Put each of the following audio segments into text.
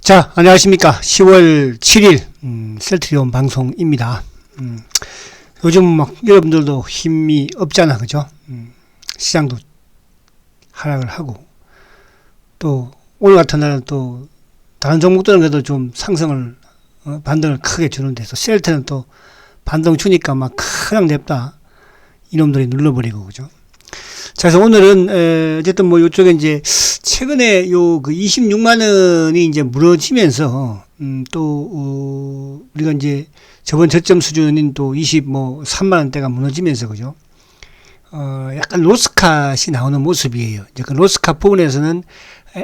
자, 안녕하십니까. 10월 7일, 셀트리온 방송입니다. 요즘 막 여러분들도 힘이 없잖아. 그죠? 시장도 하락을 하고, 또, 오늘 같은 날은 또, 다른 종목들은 그래도 좀 상승을, 반등을 크게 주는데, 또 셀트는 또 반등 주니까 막 크랑 냅다. 이놈들이 눌러버리고, 그죠? 자, 그래서 오늘은, 어쨌든 뭐, 요쪽에 이제, 최근에 요, 26만원이 이제 무너지면서, 우리가 이제, 저번 저점 수준인 또 23만원대가 무너지면서, 그죠? 약간 로스캅이 나오는 모습이에요. 이제 그 로스캅 부분에서는,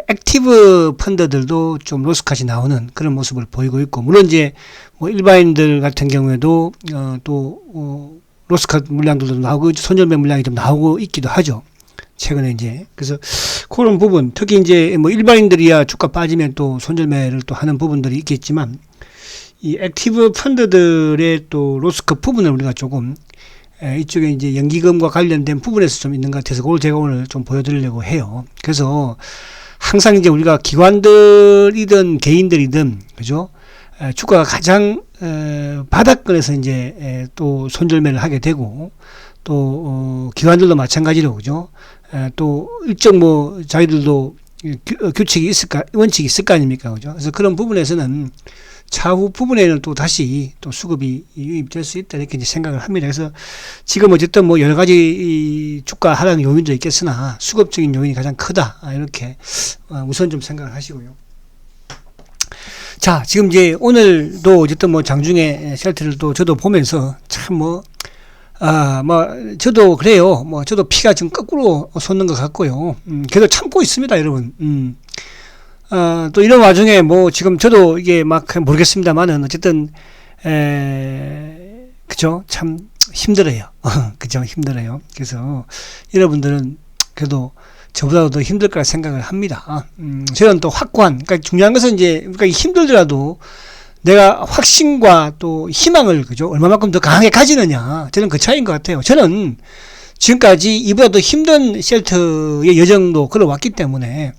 액티브 펀드들도 좀 로스캅이 나오는 그런 모습을 보이고 있고, 물론 이제, 뭐, 일반인들 같은 경우에도, 로스캅 물량들도 나오고 손절매 물량이 좀 나오고 있기도 하죠. 최근에 이제 그래서 그런 부분 특히 이제 뭐 일반인들이야 주가 빠지면 또 손절매를 또 하는 부분들이 있겠지만 이 액티브 펀드들의 또 로스캅 부분을 우리가 조금 이쪽에 이제 연기금과 관련된 부분에서 좀 있는 것 같아서 그걸 제가 오늘 좀 보여드리려고 해요. 그래서 항상 이제 우리가 기관들이든 개인들이든 그죠? 주가가 가장 바닥권에서 이제 또 손절매를 하게 되고 또 기관들도 마찬가지로 그죠? 또 일정 뭐 자기들도 규칙이 있을까 원칙이 있을 거 아닙니까 그죠? 그래서 그런 부분에서는 차후 부분에는 또 다시 또 수급이 유입될 수 있다 이렇게 이제 생각을 합니다. 그래서 지금 어쨌든 뭐 여러 가지 이 주가 하락 요인도 있겠으나 수급적인 요인이 가장 크다 이렇게 우선 좀 생각을 하시고요. 자, 지금 이제 오늘도 어쨌든 뭐 장중에 셀트를 또 저도 보면서 참 저도 그래요. 뭐 저도 피가 지금 거꾸로 솟는 것 같고요. 그래도 참고 있습니다, 여러분. 또 이런 와중에 뭐 지금 저도 이게 막 모르겠습니다만은 어쨌든 그죠? 참 힘들어요. 그죠? 힘들어요. 그래서 여러분들은 그래도 저보다도 더 힘들 거라 생각을 합니다. 저는 또 확고한, 그러니까 중요한 것은 이제, 그러니까 힘들더라도 내가 확신과 또 희망을, 그죠? 얼마만큼 더 강하게 가지느냐. 저는 그 차이인 것 같아요. 저는 지금까지 이보다 더 힘든 셀트의 여정도 걸어왔기 때문에,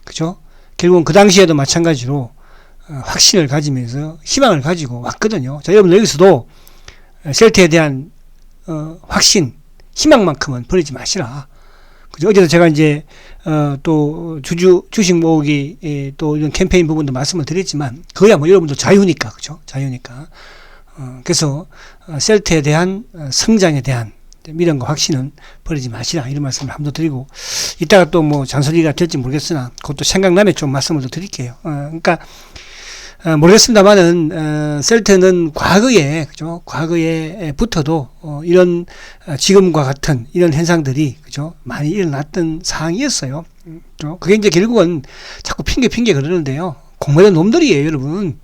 그죠? 결국은 그 당시에도 마찬가지로 확신을 가지면서 희망을 가지고 왔거든요. 자, 여러분들 여기서도 셀트에 대한, 확신, 희망만큼은 버리지 마시라. 그죠? 어제도 제가 이제, 또, 주식 모으기, 또 이런 캠페인 부분도 말씀을 드렸지만, 그거야 뭐 여러분도 자유니까, 그죠? 자유니까. 그래서, 셀트에 대한, 성장에 대한 미련과 확신은 버리지 마시라. 이런 말씀을 한번 더 드리고, 이따가 또 뭐 잔소리가 될지 모르겠으나, 그것도 생각나면 좀 말씀을 더 드릴게요. 그러니까, 모르겠습니다만은, 셀트는 과거에, 그죠? 과거에부터도, 이런, 지금과 같은 이런 현상들이, 그죠? 많이 일어났던 상황이었어요. 그죠? 그게 이제 결국은 자꾸 핑계 그러는데요. 공부하는 놈들이에요, 여러분.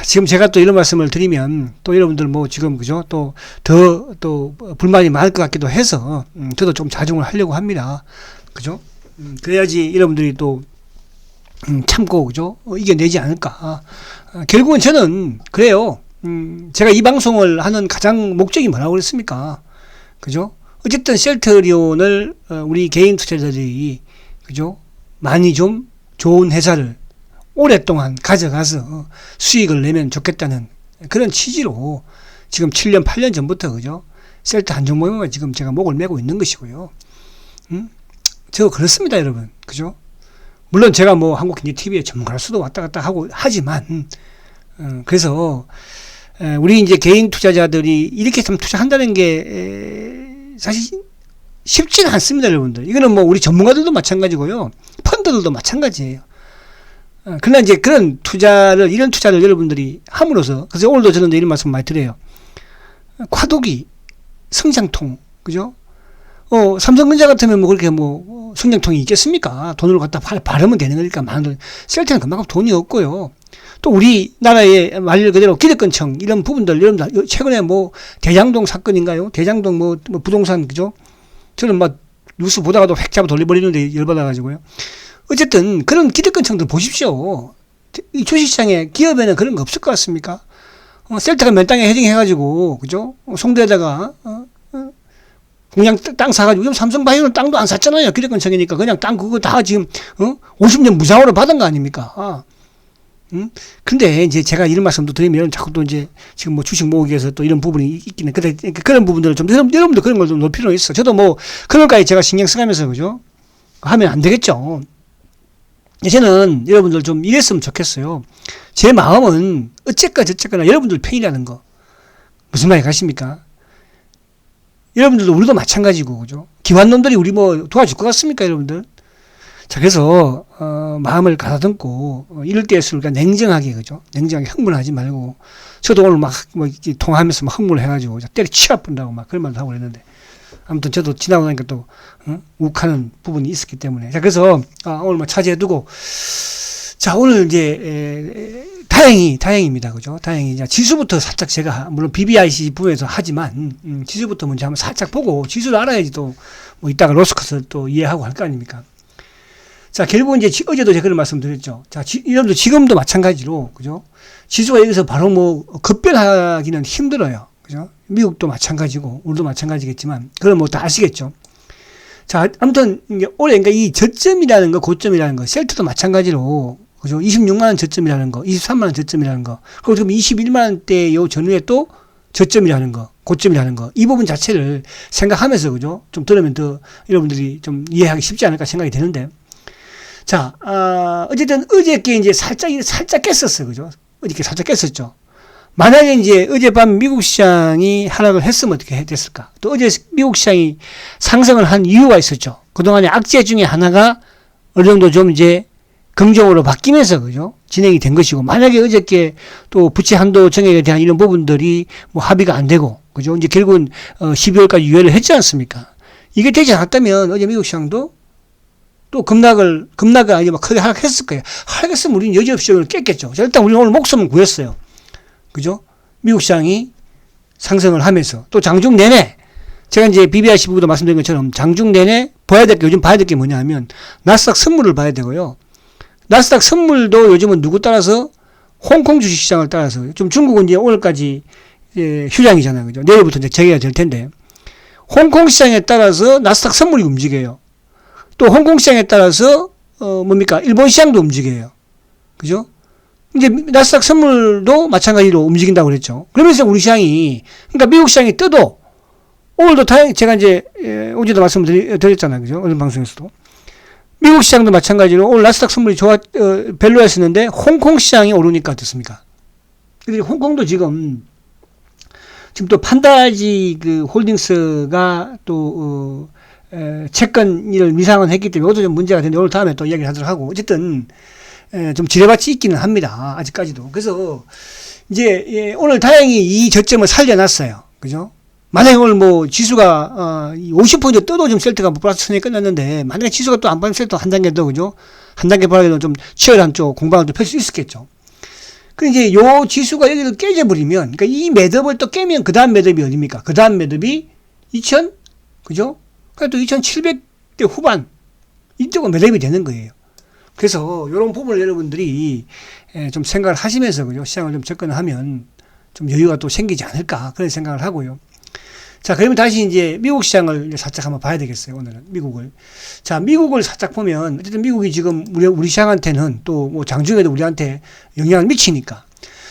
지금 제가 또 이런 말씀을 드리면, 또 여러분들 뭐 지금, 그죠? 또 불만이 많을 것 같기도 해서, 저도 좀 자중을 하려고 합니다. 그죠? 그래야지 여러분들이 또, 참고, 그죠? 이겨내지 않을까. 결국은 저는, 그래요. 제가 이 방송을 하는 가장 목적이 뭐라고 그랬습니까? 그죠? 어쨌든 셀트리온을, 우리 개인 투자자들이, 그죠? 많이 좀 좋은 회사를 오랫동안 가져가서 수익을 내면 좋겠다는 그런 취지로 지금 7년, 8년 전부터, 그죠? 셀트 한 종목에만 지금 제가 목을 메고 있는 것이고요. 저 그렇습니다, 여러분. 그죠? 물론 제가 뭐 한국경제TV에 전문가일 수도 왔다 갔다 하고 하지만 그래서 우리 이제 개인 투자자들이 이렇게 좀 투자한다는 게 사실 쉽지는 않습니다, 여러분들. 이거는 뭐 우리 전문가들도 마찬가지고요, 펀드들도 마찬가지예요. 그러나 이제 이런 투자를 여러분들이 함으로써, 그래서 오늘도 저는 이런 말씀 많이 드려요. 과도기, 성장통, 그죠? 삼성전자 같으면 뭐 그렇게 뭐 성장통이 있겠습니까? 돈을 갖다 바르면 되는 거니까 많은 돈. 셀트는 그만큼 돈이 없고요. 또 우리나라의 말 그대로 기득권층 이런 부분들 여러분들 최근에 뭐 대장동 사건인가요? 대장동 뭐 부동산 그죠? 저는 막 뉴스 보다가도 획 잡아 돌려버리는데 열받아가지고요. 어쨌든 그런 기득권층들 보십시오. 이 주식시장에 기업에는 그런 거 없을 것 같습니까? 셀트가 몇 땅에 헤딩해가지고 그죠? 송도에다가 그냥 땅 사가지고, 요즘 삼성바이오는 땅도 안 샀잖아요. 기득권층이니까. 그냥 땅 그거 다 지금, 50년 무상으로 받은 거 아닙니까? 근데 이제 제가 이런 말씀도 드리면 자꾸 또 이제 지금 뭐 주식 모으기에서 또 이런 부분이 있기는 근데 그런 부분들을 좀 여러분도 그런 걸 좀 놓을 필요가 있어. 저도 뭐 그런 것까지 제가 신경 써가면서 그죠? 하면 안 되겠죠. 저는 여러분들 좀 이랬으면 좋겠어요. 제 마음은 어쨌거나 여러분들 편이라는 거. 무슨 말이 가십니까? 여러분들도 우리도 마찬가지고 그죠? 기관놈들이 우리 뭐 도와줄 것 같습니까, 여러분들? 자, 그래서 마음을 가다듬고 이럴 때일수록 냉정하게 그죠? 냉정하게 흥분하지 말고 저도 오늘 막 뭐 통화하면서 막 흥분을 해가지고 때려치워 본다고 막 그런 말도 하고 그랬는데 아무튼 저도 지나고 나니까 또 욱하는 부분이 있었기 때문에 자 그래서 오늘 뭐 차지해두고 자 오늘 이제 다행입니다 그죠? 다행히 이제 지수부터 살짝 제가 물론 BBIC 부분에서 하지만 지수부터 먼저 한번 살짝 보고 지수를 알아야지 또 뭐 이따가 로스컷을 또 이해하고 할 거 아닙니까? 자, 결국은 이제 어제도 제가 그런 말씀 드렸죠. 자, 여러분들 지금도 마찬가지로, 그죠? 지수가 여기서 바로 뭐 급변하기는 힘들어요. 그죠? 미국도 마찬가지고, 우리도 마찬가지겠지만, 그건 뭐 다 아시겠죠? 자, 아무튼, 올해, 그러니까 이 저점이라는 거, 고점이라는 거, 셀트도 마찬가지로, 그죠? 26만원 저점이라는 거, 23만원 저점이라는 거, 그리고 지금 21만원대 요 전후에 또 저점이라는 거, 고점이라는 거, 이 부분 자체를 생각하면서, 그죠? 좀 들으면 더 여러분들이 좀 이해하기 쉽지 않을까 생각이 되는데, 자, 어쨌든 어저께 이제 살짝 깼었어요. 그죠? 어저께 살짝 깼었죠. 만약에 이제 어젯밤 미국 시장이 하락을 했으면 어떻게 됐을까? 또 어제 미국 시장이 상승을 한 이유가 있었죠. 그동안의 악재 중에 하나가 어느 정도 좀 이제 긍정으로 바뀌면서, 그죠? 진행이 된 것이고, 만약에 어저께 또 부채 한도 정액에 대한 이런 부분들이 뭐 합의가 안 되고, 그죠? 이제 결국은 12월까지 유예를 했지 않습니까? 이게 되지 않았다면 어제 미국 시장도 또 급락을 아니지 막 크게 하락했을 거예요. 하락했으면 우리는 여지없이 깼겠죠. 자, 일단 우리는 오늘 목숨은 구했어요. 그죠? 미국 시장이 상승을 하면서 또 장중 내내 제가 이제 BBIC 부분도 말씀드린 것처럼 장중 내내 요즘 봐야 될 게 뭐냐 하면 나스닥 선물을 봐야 되고요. 나스닥 선물도 요즘은 누구 따라서 홍콩 주식시장을 따라서 좀 중국은 이제 오늘까지 휴장이잖아요. 그죠? 내일부터 이제 재개가 될 텐데 홍콩 시장에 따라서 나스닥 선물이 움직여요. 또 홍콩 시장에 따라서 뭡니까? 일본 시장도 움직여요. 그죠? 이제 나스닥 선물도 마찬가지로 움직인다고 그랬죠. 그러면서 우리 시장이 그러니까 미국 시장이 떠도 오늘도 제가 이제 어제도 말씀드렸잖아요. 그죠? 오늘 방송에서도 미국 시장도 마찬가지로 오늘 나스닥 선물이 별로였었는데 홍콩 시장이 오르니까 어떻습니까? 근데 홍콩도 지금 또 판다지 그 홀딩스가 또 채권 일을 미상은 했기 때문에 이것도 좀 문제가 되는데 오늘 다음에 또 이야기를 하도록 하고 어쨌든 좀 지뢰밭이 있기는 합니다. 아직까지도. 그래서 이제 오늘 다행히 이 저점을 살려놨어요. 그죠? 만약에 오늘 뭐 지수가 50% 떠도 좀 셀트가 플러스 선에 끝났는데 만약에 지수가 또 안 빠지면 셀트 한 단계 더 그죠? 한 단계 빠르게도 좀 치열한 쪽 공방을 또 펼 수 있었겠죠. 그 이제 요 지수가 여기를 깨져버리면 그러니까 이 매듭을 또 깨면 그 다음 매듭이 어딥니까? 그 다음 매듭이 2000 그죠? 또 2700대 후반 이쪽은 매듭이 되는 거예요. 그래서 이런 부분을 여러분들이 좀 생각을 하시면서 그죠? 시장을 좀 접근하면 좀 여유가 또 생기지 않을까 그런 생각을 하고요. 자, 그러면 다시 이제 미국 시장을 살짝 한번 봐야 되겠어요. 오늘은 미국을. 자, 미국을 살짝 보면 어쨌든 미국이 지금 우리 시장한테는 또 뭐 장중에도 우리한테 영향을 미치니까.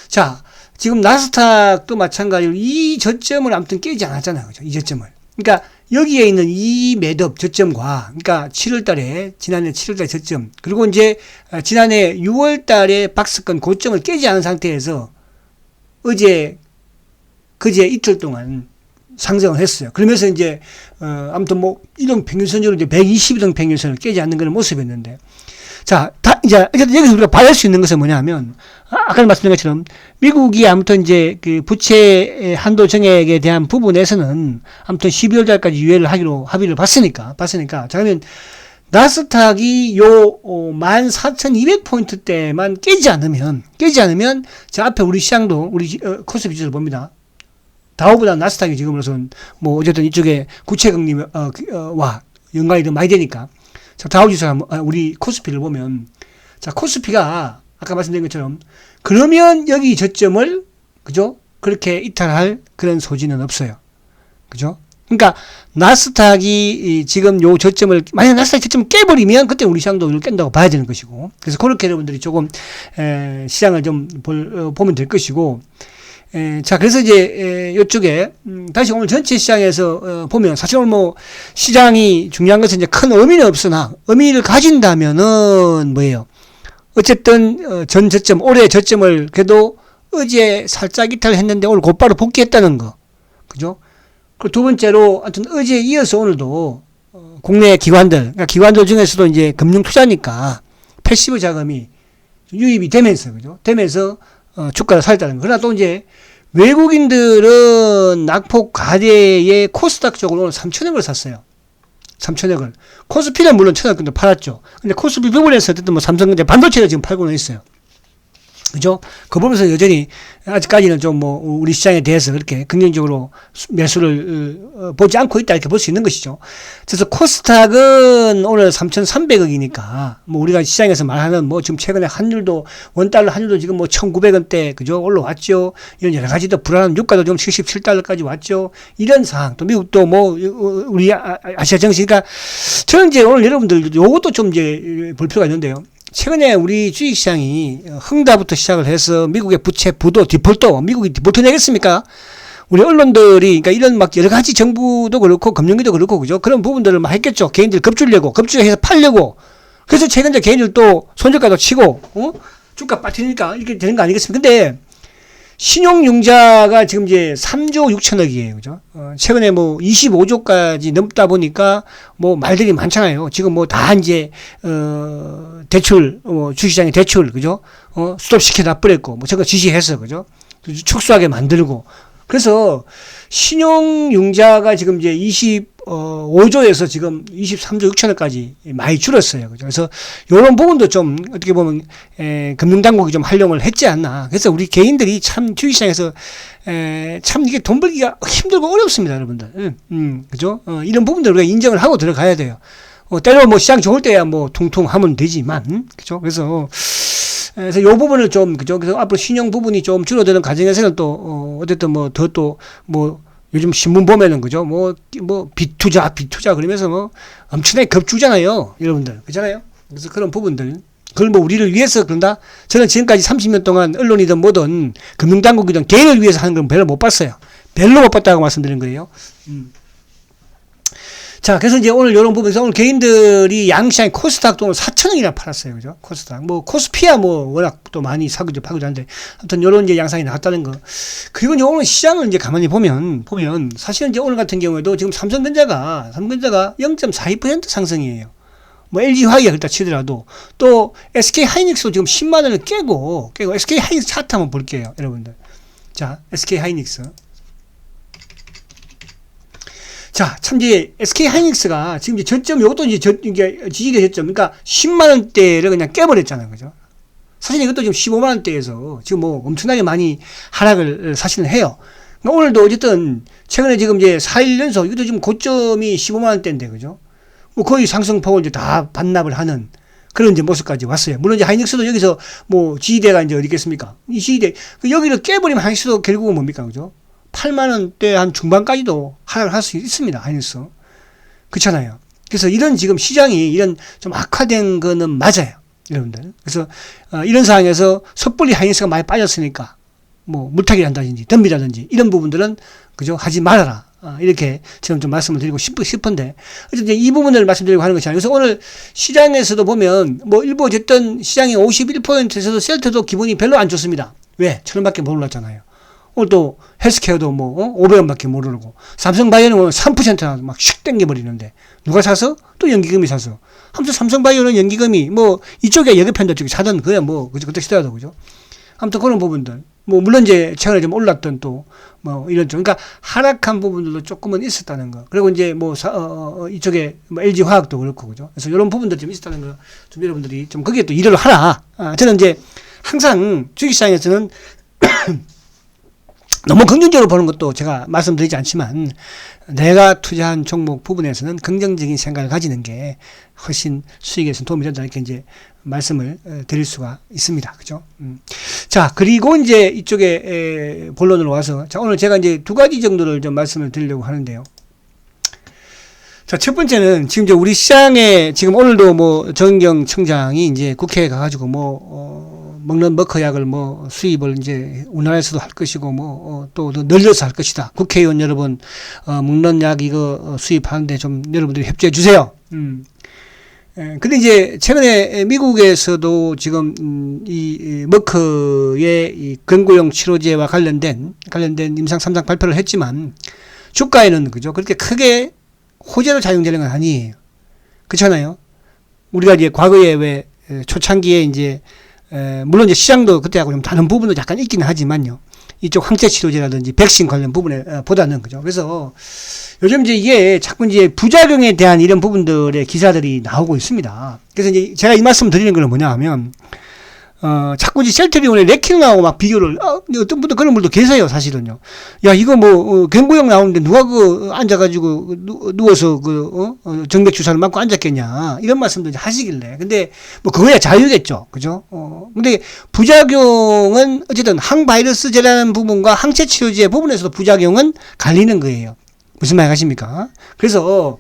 자, 지금 나스닥도 마찬가지로 이 저점을 아무튼 깨지 않았잖아요. 그죠? 이 저점을. 그러니까 여기에 있는 이 매듭 저점과 그러니까 7월 달에 지난해 7월 달 저점 그리고 이제 지난해 6월 달에 박스권 고점을 깨지 않은 상태에서 그제 이틀 동안 상승을 했어요. 그러면서 이제 아무튼 뭐 이동 평균선으로 이제 120이동 평균선을 깨지 않는 그런 모습이었는데 자, 이제 여기서 우리가 봐야 할 수 있는 것은 뭐냐면 아까 말씀드린 것처럼 미국이 아무튼 이제 그 부채 한도 정액에 대한 부분에서는 아무튼 12월 달까지 유예를 하기로 합의를 봤으니까 자 그러면 나스닥이 요 14,200포인트대만 깨지 않으면 자 앞에 우리 시장도 우리 코스피 지수를 봅니다. 다우보다 나스닥이 지금으로서는 뭐 어쨌든 이쪽에 구체금리와 연관이 더 많이 되니까 자 다우지수 우리 코스피를 보면 자 코스피가 아까 말씀드린 것처럼 그러면 여기 저점을 그죠 그렇게 이탈할 그런 소지는 없어요. 그죠? 그러니까 나스닥이 지금 요 저점을 만약 나스닥 저점을 깨버리면 그때 우리 시장도 이걸 깬다고 봐야 되는 것이고, 그래서 그렇게 여러분들이 조금 시장을 좀 보면 될 것이고, 자, 그래서 이제 이쪽에 다시 오늘 전체 시장에서 보면 사실 오늘 뭐 시장이 중요한 것은 이제 큰 의미는 없으나 의미를 가진다면은 뭐예요? 어쨌든 전 저점, 올해 저점을 그래도 어제 살짝 이탈했는데 오늘 곧바로 복귀했다는 거, 그죠? 그리고 두 번째로 하여튼 어제에 이어서 오늘도 국내 기관들, 그러니까 기관들 중에서도 이제 금융 투자니까 패시브 자금이 유입이 되면서, 그죠? 되면서 주가를 살렸다는 거. 그러나 또 이제 외국인들은 낙폭 가대의 코스닥 쪽으로 오늘 3천억을 샀어요. 3천억을. 코스피는 물론 1,000억도 팔았죠. 근데 코스피 부분에서 어쨌든 뭐 삼성전자 반도체를 지금 팔고는 있어요. 그죠? 그 부분에서 여전히 아직까지는 좀 뭐 우리 시장에 대해서 그렇게 긍정적으로 매수를 보지 않고 있다 이렇게 볼 수 있는 것이죠. 그래서 코스닥은 오늘 3,300억이니까 뭐 우리가 시장에서 말하는 뭐 지금 최근에 환율도 원달러 환율도 지금 뭐 1,900원대 그죠? 올라왔죠. 이런 여러 가지 더 불안한 유가도 좀 77달러까지 왔죠. 이런 상황 또 미국도 뭐 우리 아시아 정시 그러니까 저는 이제 오늘 여러분들 요것도 좀 이제 볼 필요가 있는데요. 최근에 우리 주식시장이 흥다부터 시작을 해서 미국의 부채, 부도, 디폴터, 미국이 디폴터 내겠습니까? 우리 언론들이, 그러니까 이런 막 여러 가지 정부도 그렇고, 금융위도 그렇고, 그죠? 그런 부분들을 막 했겠죠. 개인들 급주려고, 급주해서 팔려고. 그래서 최근 개인들 또 손절가도 치고, 주가 빠뜨리니까 이렇게 되는 거 아니겠습니까? 근데, 신용융자가 지금 이제 3조 6천억이에요. 그죠? 최근에 뭐 25조까지 넘다 보니까 뭐 말들이 많잖아요. 지금 뭐 다 이제, 대출, 주식시장의 대출, 그죠? 스톱시켜 놔버렸고, 뭐 저거 지시해서, 그죠? 축소하게 만들고. 그래서 신용융자가 지금 이제 25조에서 지금 23조 6천억까지 많이 줄었어요. 그죠? 그래서 이런 부분도 좀 어떻게 보면 금융당국이 좀 활용을 했지 않나. 그래서 우리 개인들이 참 주식시장에서 참 이게 돈 벌기가 힘들고 어렵습니다, 여러분들. 그죠? 이런 부분들 우리가 인정을 하고 들어가야 돼요. 때로 뭐 시장 좋을 때야 뭐 퉁퉁 하면 되지만, 그죠? 그래서 요 부분을 좀, 그죠? 그래서 앞으로 신용 부분이 좀 줄어드는 과정에서는 또, 어쨌든 뭐, 더 또, 뭐, 요즘 신문 보면은, 그죠? 뭐, 비투자 그러면서 뭐, 엄청나게 급주잖아요. 여러분들. 그잖아요? 그래서 그런 부분들. 그걸 뭐, 우리를 위해서 그런다? 저는 지금까지 30년 동안 언론이든 뭐든, 금융당국이든 개인을 위해서 하는 건 별로 못 봤어요. 별로 못 봤다고 말씀드린 거예요. 자, 그래서 이제 오늘 이런 부분에서 오늘 개인들이 양시장 코스닥도 오늘 4천억이나 팔았어요. 그죠? 코스닥. 뭐, 코스피야 뭐, 워낙 또 많이 사기도 파기도 하는데, 아무튼 이런 이제 양상이 나왔다는 거. 그리고 이제 오늘 시장을 이제 가만히 보면, 사실은 이제 오늘 같은 경우에도 지금 삼성전자가 0.42% 상승이에요. 뭐, LG화학이 그렇다 치더라도, 또, SK하이닉스도 지금 10만원을 깨고, SK하이닉스 차트 한번 볼게요. 여러분들. 자, SK하이닉스. 자, 참, 이제, SK하이닉스가 지금 이제 저점, 요것도 이제 이게 지지대 저점, 그러니까 10만원대를 그냥 깨버렸잖아요. 그죠? 사실 이것도 지금 15만원대에서 지금 뭐 엄청나게 많이 하락을 사실은 해요. 그러니까 오늘도 어쨌든, 최근에 지금 이제 4일 연속, 이것도 지금 고점이 15만원대인데, 그죠? 뭐 거의 상승폭을 이제 다 반납을 하는 그런 이제 모습까지 왔어요. 물론 이제 하이닉스도 여기서 뭐 지지대가 이제 어디 있겠습니까? 이 지지대, 여기를 깨버리면 하이닉스도 결국은 뭡니까? 그죠? 8만원대 한 중반까지도 하락을 할 수 있습니다. 하이닉스. 그렇잖아요. 그래서 이런 지금 시장이 이런 좀 악화된 거는 맞아요. 여러분들. 그래서, 이런 상황에서 섣불리 하이닉스가 많이 빠졌으니까, 뭐, 물타기 한다든지, 덤비라든지, 이런 부분들은, 그죠? 하지 말아라. 이렇게 지금 좀 말씀을 드리고 싶은데, 어쨌든 이 부분을 말씀드리고 하는 것이 아니고, 그래서 오늘 시장에서도 보면, 뭐, 일부 어쨌든 시장이 51%에서도 셀트도 기분이 별로 안 좋습니다. 왜? 1,000원밖에 못 올랐잖아요. 오늘 또 헬스케어도 뭐 500원밖에 못 오르고 삼성바이오는 오늘 3%나 막 슉 땡겨버리는데 누가 사서? 또 연기금이 사서. 아무튼 삼성바이오는 연기금이 뭐 이쪽에 여객편도 쪽에 사던 그야 뭐 그때 시대라도 그죠. 아무튼 그런 부분들 뭐 물론 이제 최근에 좀 올랐던 또 뭐 이런 좀 그러니까 하락한 부분들도 조금은 있었다는 거. 그리고 이제 뭐 이쪽에 뭐 LG 화학도 그렇고 그죠. 그래서 이런 부분들 좀 있었다는 거 좀 여러분들이 좀 거기에 또 이해를 하라. 저는 이제 항상 주식시장에서는 너무 긍정적으로 보는 것도 제가 말씀드리지 않지만 내가 투자한 종목 부분에서는 긍정적인 생각을 가지는 게 훨씬 수익에서 도움이 된다 이렇게 이제 말씀을 드릴 수가 있습니다. 그죠? 자, 그리고 이제 이쪽에 본론으로 와서 자, 오늘 제가 이제 두 가지 정도를 좀 말씀을 드리려고 하는데요. 자, 첫 번째는 지금 이제 우리 시장에 지금 오늘도 뭐 정경 청장이 이제 국회에 가가지고 먹는 머커약을 수입을 이제 우리나라에서도 할 것이고 또 늘려서 할 것이다. 국회의원 여러분, 먹는 약 이거 수입하는데 좀 여러분들이 협조해 주세요. 근데 이제 최근에 미국에서도 지금 이 머크의 이 권고용 치료제와 관련된 임상 3상 발표를 했지만 주가에는 그죠? 그렇게 크게 호재로 작용되는 건 아니에요. 그렇잖아요. 우리가 이제 과거에 왜 초창기에 이제 물론 이제 시장도 그때하고 좀 다른 부분도 약간 있기는 하지만요. 이쪽 항체 치료제라든지 백신 관련 부분에 보다는 그죠. 그래서 요즘 이제 이게 자꾸 이제 부작용에 대한 이런 부분들의 기사들이 나오고 있습니다. 그래서 이제 제가 이 말씀 드리는 건 뭐냐 하면 자꾸 이제 셀트리온에 레키노하고 막 비교를, 어떤 분도 그런 분도 계세요, 사실은요. 야, 이거 경구용 나오는데 누가 앉아가지고, 누워서 정맥 주사를 맞고 앉았겠냐. 이런 말씀도 이제 하시길래. 근데, 그거야 자유겠죠. 그죠? 근데 부작용은 어쨌든 항바이러스제라는 부분과 항체 치료제 부분에서도 부작용은 갈리는 거예요. 무슨 말 하십니까? 그래서,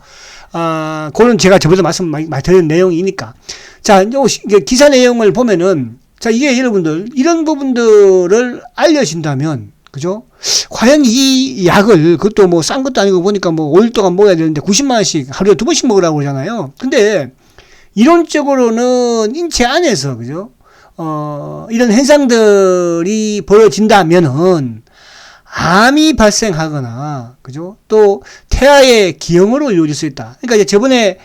그거는 제가 저번에 말씀 많이 드린 내용이니까. 자, 이제 기사 내용을 보면은, 자, 이게 여러분들, 이런 부분들을 알려진다면, 그죠? 과연 이 약을, 그것도 싼 것도 아니고 보니까 5일 동안 먹어야 되는데 90만원씩 하루에 2번씩 먹으라고 그러잖아요. 근데, 이론적으로는 인체 안에서, 그죠? 이런 현상들이 벌어진다면은, 암이 발생하거나, 그죠? 또, 태아의 기형으로 이루어질 수 있다. 그러니까 이제 저번에,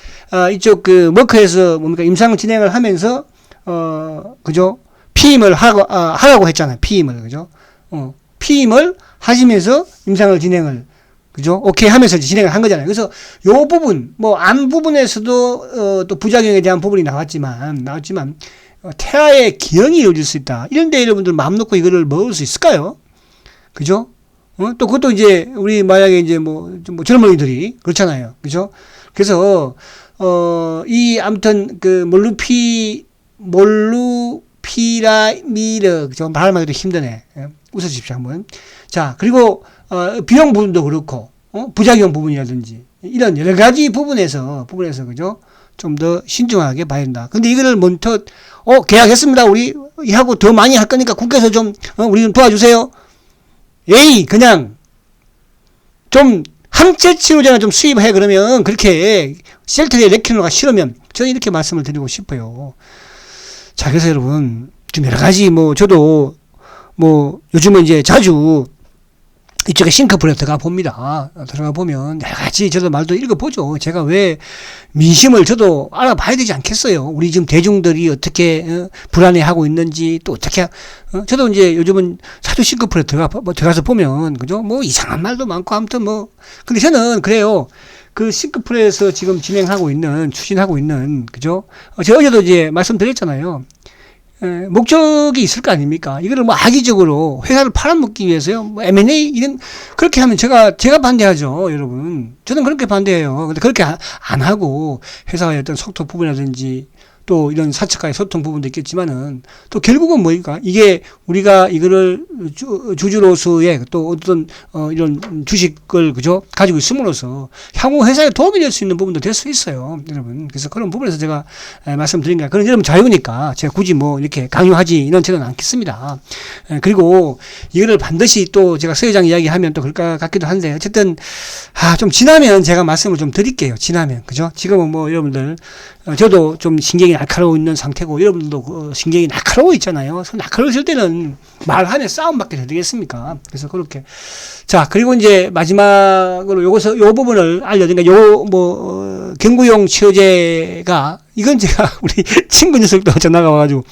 이쪽 머크에서 임상 진행을 하면서, 그죠? 피임을 하라고 했잖아요. 피임을, 그죠? 피임을 하시면서 임상을 진행을, 그죠? 오케이 하면서 진행을 한 거잖아요. 그래서 요 부분, 암 부분에서도, 또 부작용에 대한 부분이 나왔지만, 태아의 기형이 이루어질 수 있다. 이런데 여러분들 마음 놓고 이거를 먹을 수 있을까요? 그죠? 또 그것도 이제, 우리 만약에 이제 젊은이들이, 그렇잖아요. 그죠? 그래서, 아무튼, 몰루피라미르, 말하기도 힘드네. 웃어주십시오, 한번. 자, 그리고, 비용 부분도 그렇고, 부작용 부분이라든지, 이런 여러 가지 부분에서, 그죠? 좀 더 신중하게 봐야 된다. 근데 이거를 계약했습니다. 우리, 하고 더 많이 할 거니까 국회에서 우리 좀 도와주세요. 에이, 그냥, 항체 치료제나 좀 수입해. 그러면, 그렇게, 셀트리에 레키노가 싫으면, 저는 이렇게 말씀을 드리고 싶어요. 자, 그래서 여러분, 좀 여러 가지, 저도, 요즘은 이제 자주, 이쪽에 싱크풀에 들어가 봅니다. 들어가 보면 여러 가지 저도 말도 읽어보죠. 제가 왜 민심을 저도 알아봐야 되지 않겠어요. 우리 지금 대중들이 어떻게 불안해하고 있는지 또 어떻게 저도 이제 요즘은 사주 싱크풀에 들어가서 보면 그죠? 이상한 말도 많고 아무튼 근데 저는 그래요. 그 싱크풀에서 지금 추진하고 있는 그죠? 제가 어제도 이제 말씀드렸잖아요. 목적이 있을 거 아닙니까? 이거를 악의적으로 회사를 팔아먹기 위해서요. M&A 그렇게 하면 제가 반대하죠, 여러분. 저는 그렇게 반대해요. 근데 그렇게 안 하고 회사의 어떤 속도 부분이라든지 또 이런 사측과의 소통 부분도 있겠지만은 또 결국은 뭐니까 이게 우리가 이거를 주주로서의 또 어떤 이런 주식을 그죠 가지고 있음으로써 향후 회사에 도움이 될 수 있는 부분도 될 수 있어요, 여러분. 그래서 그런 부분에서 제가 말씀드린 거야. 그런 여러분 자유니까 제가 굳이 이렇게 강요하지 이런 저는 않겠습니다. 그리고 이거를 반드시 또 제가 서 회장 이야기하면 또 그럴 것 같기도 한데 어쨌든 좀 지나면 제가 말씀을 좀 드릴게요. 지나면 그죠? 지금은 여러분들 저도 좀 신경이 날카로워 있는 상태고 여러분들도 신경이 날카로워 있잖아요. 날카로웠을 때는 말 안에 싸움밖에 되겠습니까? 그래서 그렇게 자 그리고 이제 마지막으로 요 부분을 알려드리니까 경구용 치료제가 이건 제가 우리 친구 녀석도 전화가 와가지고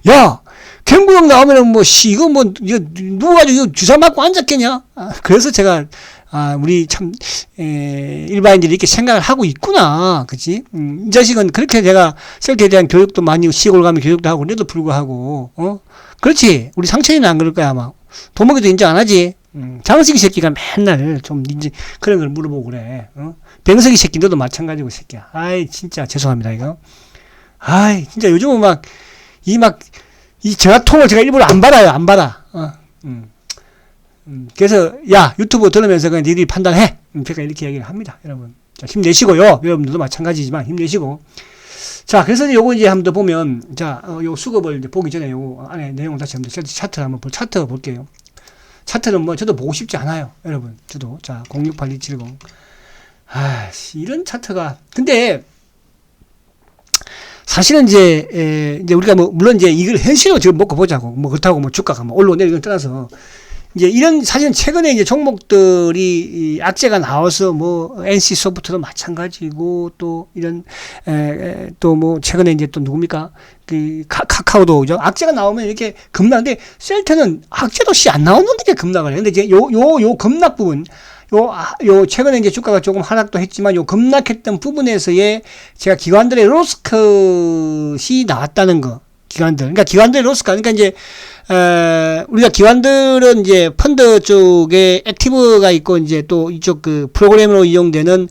야 경구용 나오면은 이거 누가 가지고 주사 맞고 앉았겠냐? 그래서 제가 우리 참, 일반인들이 이렇게 생각을 하고 있구나. 그치? 이 자식은 그렇게 제가 셀트에 대한 교육도 많이 시골 가면 교육도 하고, 그래도 불구하고, 그렇지. 우리 상철이는 안 그럴 거야, 아마. 도목이도 인정 안 하지. 장식이 새끼가 맨날 좀 이제 그런 걸 물어보고 그래. 병석이 새끼 너도 마찬가지고, 새끼야. 아이, 진짜 죄송합니다, 이거. 아이, 진짜 요즘은 이 전화통을 제가 일부러 안 받아요, 안 받아. 그래서 야 유튜브 들으면서 그냥 니들이 판단해. 제가 이렇게 얘기를 합니다, 여러분. 자, 힘내시고요. 여러분들도 마찬가지지만 힘내시고. 자, 그래서 요거 이제 한번 더 보면, 자, 요 수급을 이제 보기 전에 요거 안에 내용을 다시 한번 차트를 한번 차트 볼게요. 차트는 뭐 저도 보고 싶지 않아요. 여러분. 저도. 자, 068270. 이런 차트가. 근데, 사실은 이제 우리가 뭐, 물론 이제 이걸 현실로 지금 먹고 보자고. 뭐 그렇다고 뭐 주가가 뭐 올라내리건 떠나서. 이제 이런 사실은 최근에 이제 종목들이 악재가 나와서 뭐 NC 소프트도 마찬가지고 또 이런 또 뭐 최근에 이제 또 누굽니까 그 카카오도 그죠 악재가 나오면 이렇게 급락인데 셀트는 악재도 씨 안 나오는데 이렇게 급락을 해요. 근데 이제 요 급락 부분 요 최근에 이제 주가가 조금 하락도 했지만 요 급락했던 부분에서의 제가 기관들의 로스컷이 나왔다는 거. 기관들. 그러니까 기관들의 로스가, 그러니까 이제, 우리가 기관들은 이제 펀드 쪽에 액티브가 있고 이제 또 이쪽 그 프로그램으로 이용되는,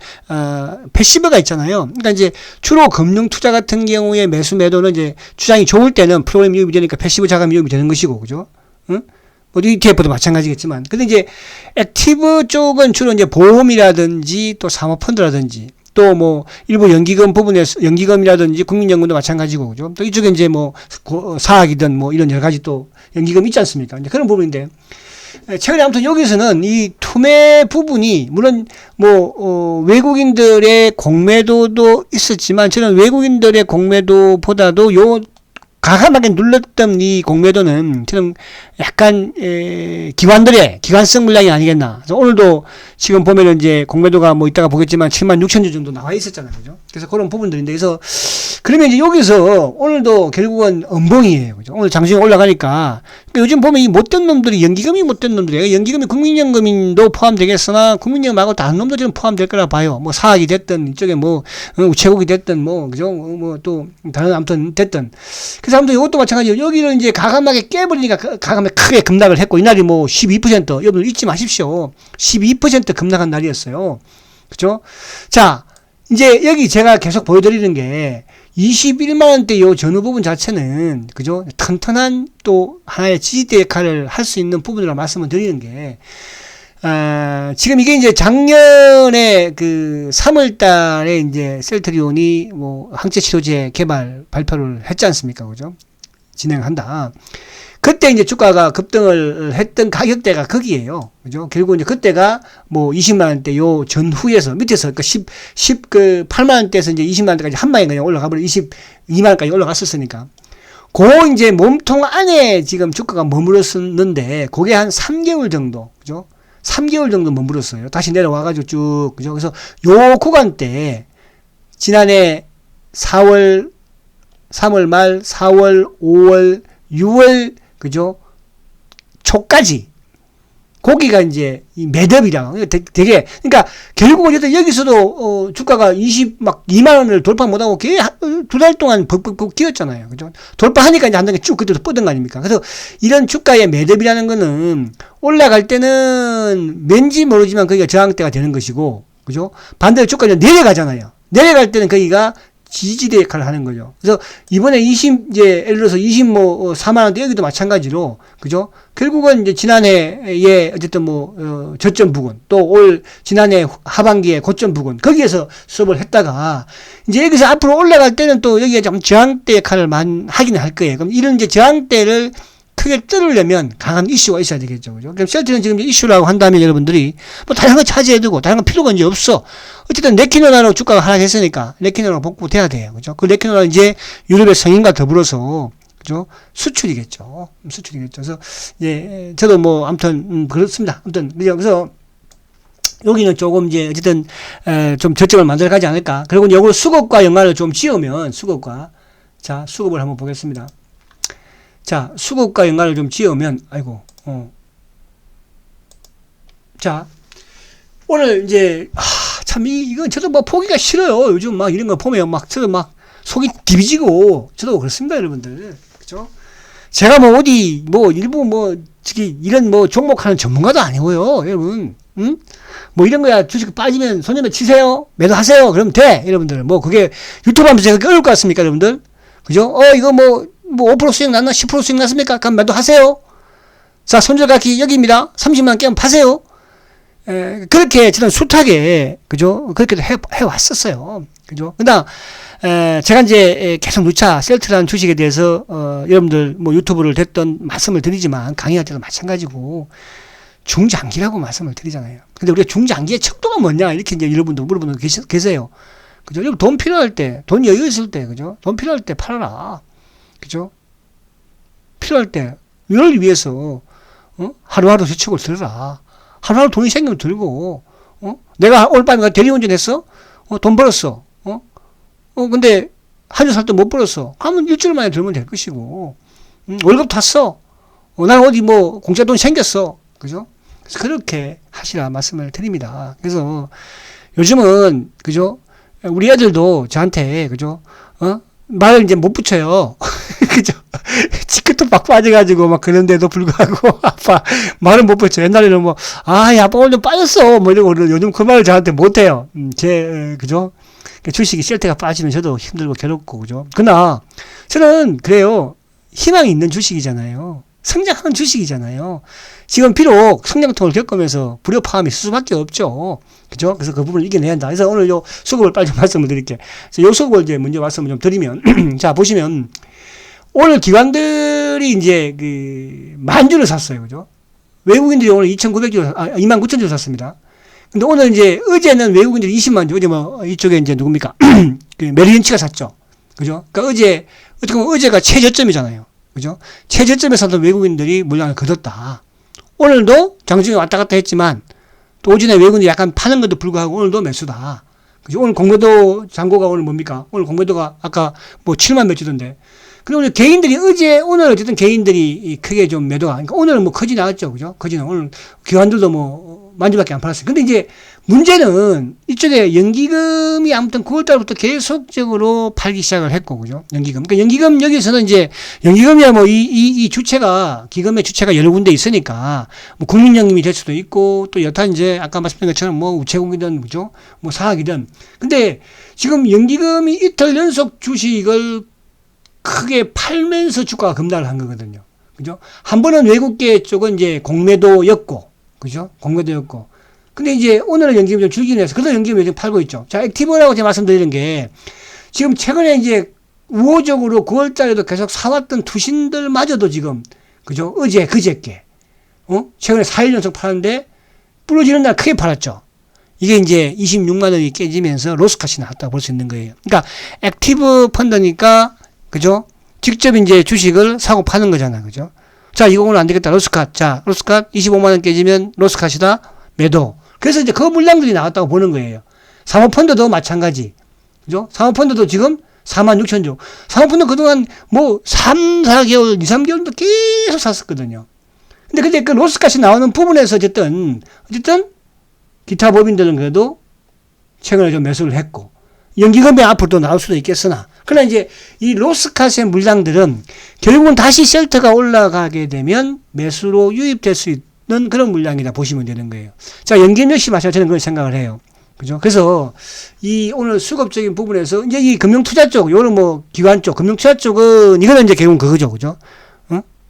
패시브가 있잖아요. 그러니까 이제 주로 금융 투자 같은 경우에 매수 매도는 이제 주장이 좋을 때는 프로그램 유입이 되니까 패시브 자금 유입이 되는 것이고, 그죠? 응? 뭐 ETF도 마찬가지겠지만. 근데 이제 액티브 쪽은 주로 이제 보험이라든지 또 사모펀드라든지 또 뭐 일부 연기금 부분에서 연기금이라든지 국민연금도 마찬가지고 그죠? 또 이쪽에 이제 뭐 사학이든 뭐 이런 여러 가지 또 연기금 있지 않습니까? 이제 그런 부분인데 최근에 아무튼 여기서는 이 투매 부분이 물론 뭐 외국인들의 공매도도 있었지만 저는 외국인들의 공매도보다도 요 과감하게 눌렀던 이 공매도는 저는 약간 기관들의 기관성 물량이 아니겠나. 그래서 오늘도 지금 보면은 이제 공매도가 뭐 이따가 보겠지만 76,000주 정도 나와 있었잖아요. 그죠? 그래서 그런 부분들인데 그래서 그러면 이제 여기서 오늘도 결국은 음봉이에요. 그죠? 오늘 장중에 올라가니까 그러니까 요즘 보면 이 못된 놈들이 연기금이 못된 놈들이에요. 연기금이 국민연금도 포함되겠으나 국민연금 말고 다른 놈도 좀 포함될 거라 봐요. 뭐 사학이 됐든 이쪽에 뭐 우체국이 됐든 뭐 그죠? 뭐 또 다른 아무튼 됐든 그래서 아무튼 이것도 마찬가지예요. 여기를 이제 가감하게 깨버리니까 가감하게 크게 급락을 했고 이날이 뭐 12% 여러분 잊지 마십시오. 12% 급락한 날이었어요. 그죠? 자 이제 여기 제가 계속 보여드리는 게 21만원대 요 전후 부분 자체는, 그죠? 튼튼한 또 하나의 지지대 역할을 할 수 있는 부분이라고 말씀을 드리는 게, 지금 이게 이제 작년에 그 3월 달에 이제 셀트리온이 뭐 항체 치료제 개발 발표를 했지 않습니까? 그죠? 진행한다. 그때 이제 주가가 급등을 했던 가격대가 거기에요. 그죠? 결국 이제 그때가 뭐 20만원대 요 전후에서 밑에서 그 8만원대에서 이제 20만원대까지 한 방에 그냥 올라가버려 22만원까지 올라갔었으니까. 그 이제 몸통 안에 지금 주가가 머물렀었는데 그게 한 3개월 정도. 그죠? 3개월 정도 머물렀어요. 다시 내려와가지고 쭉. 그죠? 그래서 요 구간대 지난해 3월 말, 4월, 5월, 6월 그죠? 초까지. 거기가 이제 이 매듭이랑 되게 그러니까 결국은 어쨌든 여기서도 주가가 2만원을 돌파 못하고 두 달 동안 벅벅벅 뛰었잖아요. 그죠? 돌파하니까 이제 한 단계 쭉 그때도 뻗은 거 아닙니까? 그래서 이런 주가의 매듭이라는 거는 올라갈 때는 왠지 모르지만 거기가 저항대가 되는 것이고, 그죠? 반대로 주가가 내려가잖아요. 내려갈 때는 거기가 지지대 역할을 하는 거죠. 그래서 이번에 예를 들어서 4만원대 여기도 마찬가지로, 그죠? 결국은 이제 지난해에 어쨌든 저점 부근, 또 지난해 하반기에 고점 부근, 거기에서 수업을 했다가, 이제 여기서 앞으로 올라갈 때는 또 여기가 좀 저항대 역할을 하긴 할 거예요. 그럼 이런 이제 저항대를 크게 뚫으려면 강한 이슈가 있어야 되겠죠. 그죠? 그럼 셀트는 지금 이슈라고 한다면 여러분들이 뭐 다른 거 차지해야 되고 다른 거 필요가 이제 없어. 어쨌든 레키노나로 주가가 하락했으니까 레키노나로 복구돼야 돼요. 그죠? 그 레키노나 이제 유럽의 성인과 더불어서 그죠? 수출이겠죠. 그래서 예, 저도 뭐 아무튼 그렇습니다. 아무튼 그래서 여기는 조금 이제 어쨌든 좀 저점을 만들어 가지 않을까. 그리고 요거 수급과 연관을 좀 지으면 수급을 한번 보겠습니다. 자, 수급과 연관을 좀 지으면, 자, 오늘 이제, 이건 저도 뭐 보기가 싫어요. 요즘 막 이런 거 보면 저도 속이 디비지고, 저도 그렇습니다, 여러분들. 그죠? 제가 일부 이런 종목하는 전문가도 아니고요, 여러분. 응? 이런 거야, 주식 빠지면 손님을 치세요? 매도하세요? 그러면 돼, 여러분들. 그게 유튜브 하면서 제가 어려울 것 같습니까, 여러분들? 그죠? 이거 5% 수익 났나? 10% 수익 났습니까? 그럼 매도 하세요. 자, 손절가기 여기입니다. 30만 깨면 파세요. 그렇게 저는 숱하게, 그죠? 그렇게 해왔었어요. 그죠? 그러나, 제가 이제 계속 누차 셀트라는 주식에 대해서, 여러분들 뭐 유튜브를 됐던 말씀을 드리지만, 강의할 때도 마찬가지고, 중장기라고 말씀을 드리잖아요. 근데 우리가 중장기의 척도가 뭐냐? 이렇게 이제 여러분들 물어보는 분 계세요. 그죠? 여러분 돈 필요할 때, 돈 여유 있을 때, 그죠? 돈 필요할 때 팔아라. 그죠? 필요할 때, 이걸 위해서, 하루하루 저축을 들어라. 하루하루 돈이 생기면 들고, 내가 오늘 밤에 대리운전 했어? 돈 벌었어. 근데 한 주 살 때 못 벌었어. 하면 일주일 만에 들면 될 것이고, 월급 탔어. 난 어디 뭐 공짜 돈 생겼어. 그죠? 그래서 그렇게 하시라 말씀을 드립니다. 그래서 요즘은, 그죠? 우리 애들도 저한테, 그죠? 말을 이제 못 붙여요. 그죠? 지긋도 막 빠져가지고 막 그런데도 불구하고 아빠 말을 못 붙여. 옛날에는 뭐, 아빠 오늘 좀 빠졌어. 뭐 이러고 요즘 그 말을 저한테 못해요. 그죠? 주식이 셀 때가 빠지면 저도 힘들고 괴롭고, 그죠? 그러나 저는 그래요. 희망이 있는 주식이잖아요. 성장하는 주식이잖아요. 지금 비록 성장통을 겪으면서 불협화음이 있을 수밖에 없죠. 그죠? 그래서 그 부분을 이겨내야 한다. 그래서 오늘 요 수급을 빨리 좀 말씀을 드릴게요. 그래서 요 수급을 이제 먼저 말씀을 좀 드리면, 자, 보시면, 오늘 기관들이 이제 만주를 샀어요. 그죠? 외국인들이 오늘 29,000주 샀습니다. 근데 오늘 이제 어제는 외국인들이 20만 주, 어제 뭐 이쪽에 이제 누굽니까? 메리린치가 샀죠. 그죠? 그러니까 어떻게 보면 어제가 최저점이잖아요. 그죠? 최저점에 샀던 외국인들이 물량을 거뒀다. 오늘도 장중에 왔다 갔다 했지만 또 오전에 외국인들이 약간 파는 것도 불구하고 오늘도 매수다. 그죠? 오늘 공매도 잔고가 오늘 뭡니까? 오늘 공매도가 아까 뭐 7만 몇 주던데. 그리고 오늘 개인들이 오늘 어쨌든 개인들이 크게 좀 매도가, 그러니까 오늘은 뭐 커지 나왔죠. 그죠? 커지는 오늘 기관들도 뭐 만주밖에 안 팔았어요. 근데 이제 문제는 이쪽에 연기금이 아무튼 9월달부터 계속적으로 팔기 시작을 했고, 그죠? 연기금. 그러니까 연기금 여기서는 이제 연기금이야 뭐 이 주체가, 기금의 주체가 여러 군데 있으니까 뭐 국민연금이 될 수도 있고 또 여타 이제 아까 말씀드린 것처럼 뭐 우체국이든, 그죠? 뭐 사학이든. 근데 지금 연기금이 이틀 연속 주식을 크게 팔면서 주가가 급락을 한 거거든요. 그죠? 한 번은 외국계 쪽은 이제 공매도였고, 그죠? 공매도였고. 근데 이제 오늘은 연기금이 좀 줄긴 해서, 그래도 연기금이 요즘 팔고 있죠. 자, 액티브라고 제가 말씀드리는 게, 지금 최근에 이제 우호적으로 9월달에도 계속 사왔던 투신들마저도 지금, 그죠? 그저께, 최근에 4일 연속 팔았는데, 부러지는 날 크게 팔았죠. 이게 이제 26만 원이 깨지면서 로스카시 나왔다고 볼 수 있는 거예요. 그러니까, 액티브 펀드니까, 그죠? 직접 이제 주식을 사고 파는 거잖아. 그죠? 자, 이거 오늘 안 되겠다. 로스캇. 자, 로스캇 25만원 깨지면 로스캇이다. 매도. 그래서 이제 그 물량들이 나왔다고 보는 거예요. 사모펀드도 마찬가지. 그죠? 사모펀드도 지금 46,000주. 사모펀드 그동안 뭐 3, 4개월, 2, 3개월도 계속 샀었거든요. 근데 그 로스캇이 나오는 부분에서 어쨌든 기타 법인들은 그래도 최근에 좀 매수를 했고, 연기금이 앞으로 또 나올 수도 있겠으나, 그러나 이제 이 로스캇의 물량들은 결국은 다시 셀트가 올라가게 되면 매수로 유입될 수 있는 그런 물량이다 보시면 되는 거예요. 자, 연기금 역시 마찬가지로 저는 그런 생각을 해요. 그죠? 그래서 이 오늘 수급적인 부분에서 이제 이 금융투자 쪽, 요런 뭐 기관 쪽, 금융투자 쪽은 이거는 이제 결국은 그거죠. 그죠?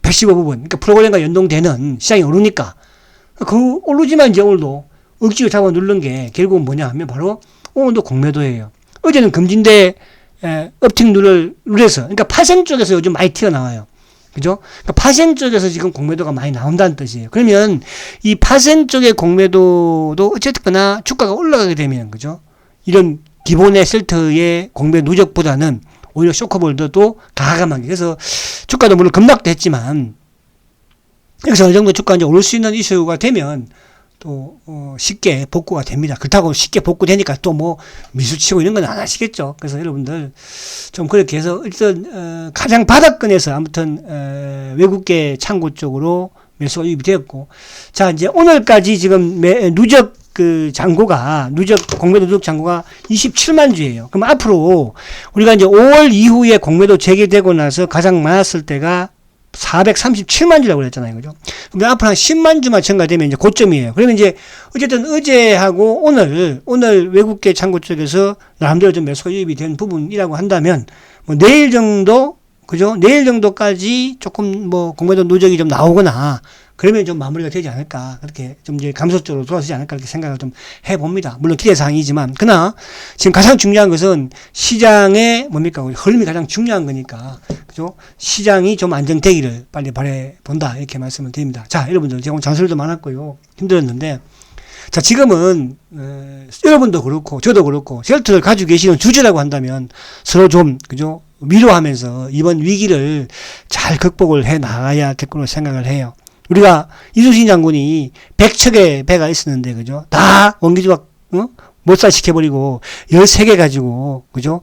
115 부분. 그러니까 프로그램과 연동되는 시장이 오르니까. 오르지만 이제 오늘도 억지로 잡아 누른 게 결국은 뭐냐 하면 바로 오늘도 공매도예요. 어제는 금진대 업팅 누려서, 그러니까 파생 쪽에서 요즘 많이 튀어나와요. 그죠? 그러니까 파생 쪽에서 지금 공매도가 많이 나온다는 뜻이에요. 그러면 이 파생 쪽의 공매도도 어쨌거나 주가가 올라가게 되면, 그죠? 이런 기본의 셀트의 공매 누적보다는 오히려 쇼커볼더도 가감하게. 그래서 주가도 물론 급락도 했지만, 여기서 어느 정도 주가가 이제 오를 수 있는 이슈가 되면 또 쉽게 복구가 됩니다. 그렇다고 쉽게 복구되니까 또 뭐 미수치고 이런 건 안 하시겠죠. 그래서 여러분들 좀 그렇게 해서 일단 가장 바닥권에서 아무튼 외국계 창고 쪽으로 매수가 유입이 되었고, 자 이제 오늘까지 지금 누적 공매도 누적 잔고가 27만 주예요. 그럼 앞으로 우리가 이제 5월 이후에 공매도 재개되고 나서 가장 많았을 때가 437만 주라고 그랬잖아요. 그죠? 그럼 앞으로 한 10만 주만 증가되면 이제 고점이에요. 그러면 이제 어쨌든 어제하고 오늘 외국계 창고 쪽에서 나름대로 좀 매수가 유입이 된 부분이라고 한다면 뭐 내일 정도, 그죠? 내일 정도까지 조금 뭐 공매도 누적이 좀 나오거나 그러면 좀 마무리가 되지 않을까. 그렇게 좀 이제 감속적으로 돌아서지 않을까. 이렇게 생각을 좀 해봅니다. 물론 기대사항이지만. 그러나 지금 가장 중요한 것은 시장의 뭡니까? 흐름이 가장 중요한 거니까. 그죠? 시장이 좀 안정되기를 빨리 바라본다. 이렇게 말씀을 드립니다. 자, 여러분들. 제가 오늘 잔소리도 많았고요. 힘들었는데. 자, 지금은, 여러분도 그렇고, 저도 그렇고, 쉘터를 가지고 계시는 주주라고 한다면 서로 좀, 그죠? 위로하면서 이번 위기를 잘 극복을 해 나가야 될 거로 생각을 해요. 우리가 이순신 장군이 100척의 배가 있었는데, 그죠? 다 원기주박, 몰살시켜버리고, 13개 가지고, 그죠?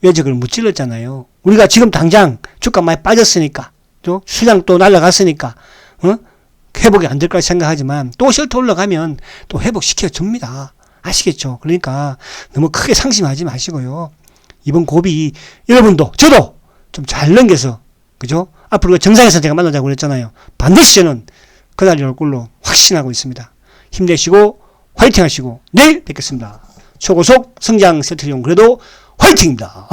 외적을 무찔렀잖아요. 우리가 지금 당장 주가 많이 빠졌으니까, 그죠? 수량 또 날라갔으니까, 회복이 안 될 거라 생각하지만 또 쉘터 올라가면 또 회복시켜 줍니다. 아시겠죠? 그러니까 너무 크게 상심하지 마시고요. 이번 고비 여러분도 저도 좀 잘 넘겨서 그죠? 앞으로 정상에서 제가 만나자고 그랬잖아요. 반드시 저는 그날이 올 걸로 확신하고 있습니다. 힘내시고 화이팅 하시고 내일 뵙겠습니다. 초고속 성장 세트용 그래도 화이팅입니다.